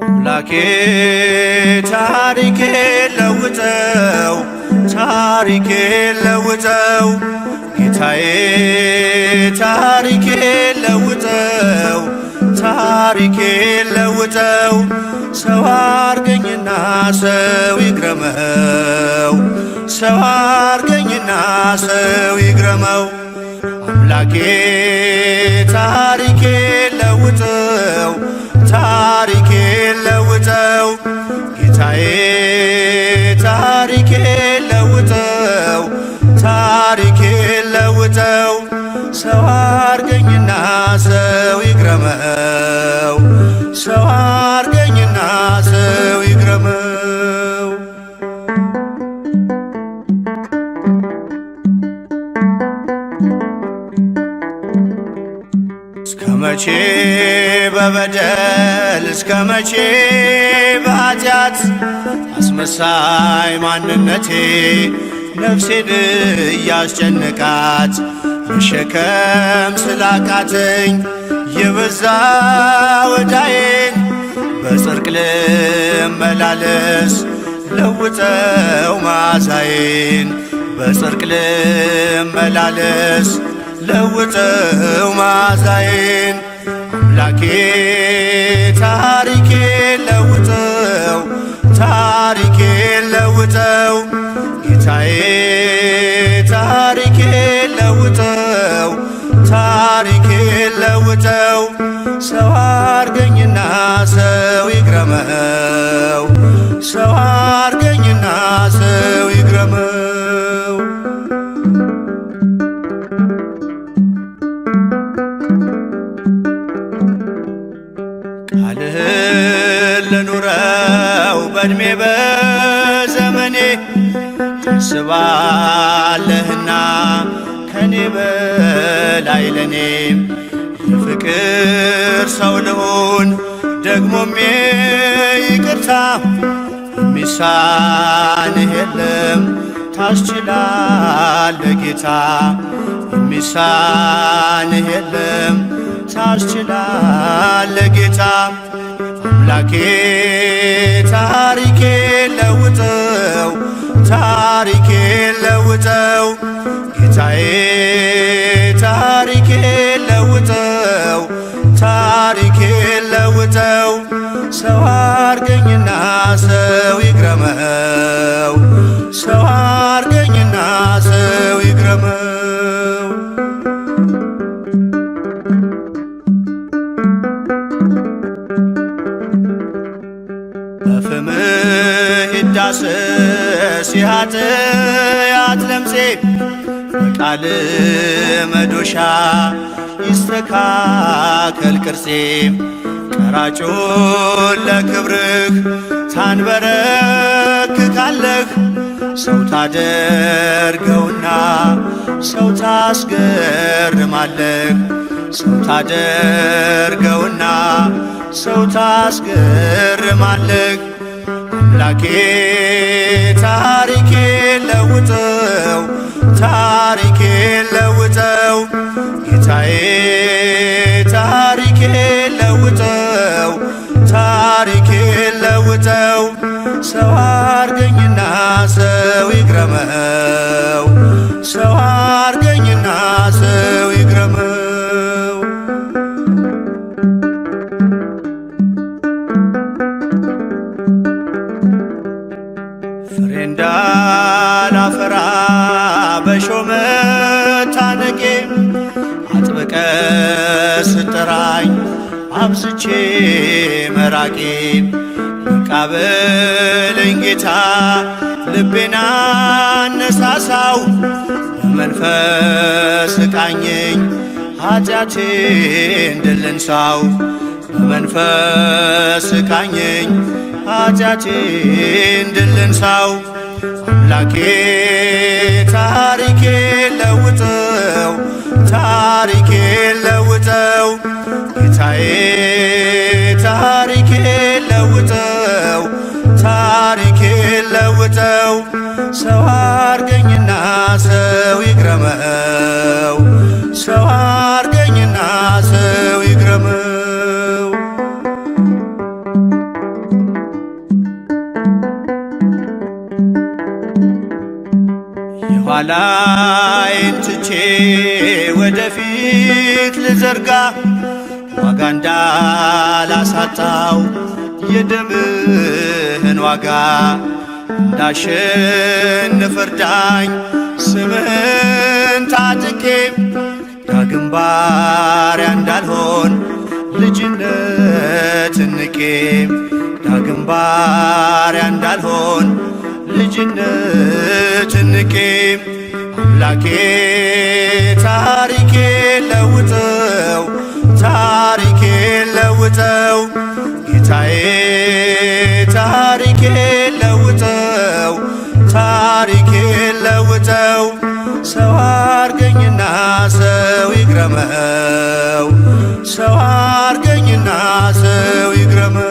አምላኬ ታሪኬ ለውጠው ታሪኬ ለውጠው ጌታዬ ታሪኬ ለውጠው ታሪኬ ለውጠው ሰው አርገኝና ሰው ይግረመው ሰው አርገኝና ሰው ይግረመው አምላኬ ታሪኬ ለውጠው ታሪኬ ለውጠው ጌታዬ ታሪኬ ለውጠው ታሪኬ ለውጠው ሰው አርገኝና ሰው ይግረመው ሰው አርገኝና ሰው ይግረመው እስከመቼ በበደል እስከመቼ በኃጢአት አስመሳይ ማንነቴ ነፍሴን እያስጨነቃት መሸከም ስላቃተኝ የበዛ ወዳዬን በጽድቅ ልመላለስ ለውጠው መዓዛዬን በጽድቅ ልመላለስ ለውጠው መዓዛዬን አምላኬ ታሪኬ ለውጠው ታሪኬ ለውጠው ጌታዬ ታሪኬ ለውጠው ታሪኬ ለውጠው ሰው አርገኝና ሰው ይግረመው ሰው አርገኝና ሰው ይግረመው ቃልህን ልኑረው በዕድሜ በዘመኔ ታስባለህና ከኔ በላይ ለኔም የፍቅር ሰው ልሁን ደግሞም ይቅርታ የሚሳንህ የለም ታስችላለህ ጌታ የሚሳንህ የለም ታስችላለህ ጌታ አምላኬ ታሪኬ ለውጠው ታሪኬ ለውጠው ጌታዬ ታሪኬ ለውጠው ታሪኬ ለውጠው ሰው አርገኝና ሰው ይግረመው ሰው አርገኝና ሰው ይግረመው በፍምህ ይዳሰስ የኃጢአት ለምሴ በቃል መዶሻ ይስተካከል ቅርጼ ቀራጩን ለክብርህ ታንበረክካለህ ሰው ታደርገውና ሰው ታስገርማለህ ሰው ታደርገውና ሰው ታስገርማለህ አምላኬ ታሪኬ ለውጠው ታሪኬ ለውጠው ጌታዬ ታሪኬ ለውጠው ታሪኬ ለውጠው ሰው አርገኝና ሰው ይግረመው ሰው አርገኝና ሰው ይግረመው ፍሬ እንዳላፈራ በሾህ መታነቄ አጥብቀ ስጠራኝ አብዝቼ መራቄ መቃበለኝ ጌታ ልቤና አነሳሳው በመንፈስ ቃኘኝ ኃጢአቴን ድል እንሳው በመንፈስ ቃኘኝ ኃጢአቴን ድል እንሳው አምላኬ ታሪኬ ለውጠው ታሪኬ ለውጠው ጌታዬ ታሪኬን ለውጠው ታሪኬን ለውጠው ሰው አርገኝና ሰው ይግረመው ሰው አርገኝና ሰው ይግረመው። የኋላዬን ትቼ ወደፊት ልዘርጋ ዋጋ እንዳላሳጣው የደምህን ዋጋ እንዳሸንፍ እርዳኝ ስምህን ታጥቄ ዳግም ባሪያ እንዳልሆን ልጅነትን ንቄ ዳግም ባሪያ እንዳልሆን ልጅነትን ንቄ አምላኬ ታሪኬን ለውጠው ታሪኬን ለውጠው ጌታዬ ታሪኬን ለውጠው ታሪኬን ለውጠው ሰው አርገኝና ሰው ይግረመው ሰው አርገኝና ሰው ይግረመው።